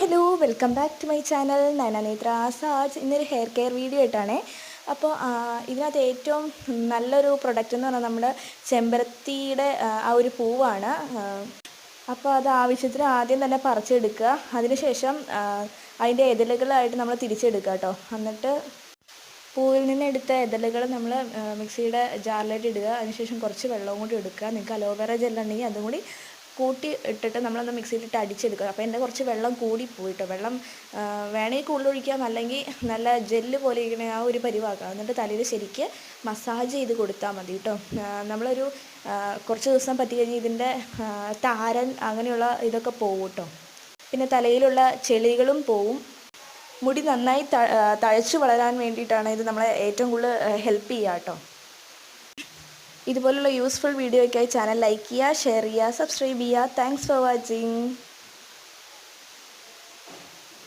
Hello welcome back to my channel Nayananetra ആസാജ്. ഇന്നൊരു hair care video ആയിട്ടാണേ. അപ്പോൾ ഇതിനകത്ത് ഏറ്റവും നല്ലൊരു പ്രൊഡക്റ്റ് എന്ന് പറഞ്ഞാൽ നമ്മുടെ ചെമ്പരത്തിയുടെ ആ ഒരു പൂവാണ്. അപ്പോൾ അത് ആവശ്യത്തിന് ആദ്യം തന്നെ പറിച്ചെടുക്കുക. അതിനുശേഷം അതിൻ്റെ ഇതളുകളായിട്ട് നമ്മൾ തിരിച്ചെടുക്കുക കേട്ടോ. എന്നിട്ട് പൂവിൽ നിന്ന് എടുത്ത ഇതളുകൾ നമ്മൾ മിക്സിയുടെ ജാറിലേക്ക് ഇടുക. അതിനുശേഷം കുറച്ച് വെള്ളവും കൂടി എടുക്കുക. നിങ്ങൾക്ക് അലോവേറ ജെല്ലുണ്ടെങ്കിൽ അതും കൂടി കൂട്ടി ഇട്ടിട്ട് നമ്മളൊന്ന് മിക്സിയിലിട്ട് അടിച്ചെടുക്കുക. അപ്പോൾ എൻ്റെ കുറച്ച് വെള്ളം കൂടി പോയിട്ടോ. വെള്ളം വേണമെങ്കിൽ കൂടുതൽ ഒഴിക്കാം, അല്ലെങ്കിൽ നല്ല ജെല്ല് പോലെ ഇരിക്കണ ആ ഒരു പരിവാക്കാം. എന്നിട്ട് തലയിൽ ശരിക്ക് മസാജ് ചെയ്ത് കൊടുത്താൽ മതി കേട്ടോ. നമ്മളൊരു കുറച്ച് ദിവസം പറ്റി കഴിഞ്ഞ് ഇതിൻ്റെ താരൻ അങ്ങനെയുള്ള ഇതൊക്കെ പോവും കേട്ടോ. പിന്നെ തലയിലുള്ള ചെളികളും പോവും. മുടി നന്നായി തഴച്ചു വളരാൻ വേണ്ടിയിട്ടാണ് ഇത് നമ്മളെ ഏറ്റവും കൂടുതൽ ഹെൽപ്പ് ചെയ്യുക കേട്ടോ. ഇതുപോലുള്ള യൂസ്ഫുൾ വീഡിയോയ്ക്കായി ചാനൽ ലൈക്ക് ചെയ്യുക, ഷെയർ ചെയ്യുക, സബ്സ്ക്രൈബ് ചെയ്യുക. Thanks for watching.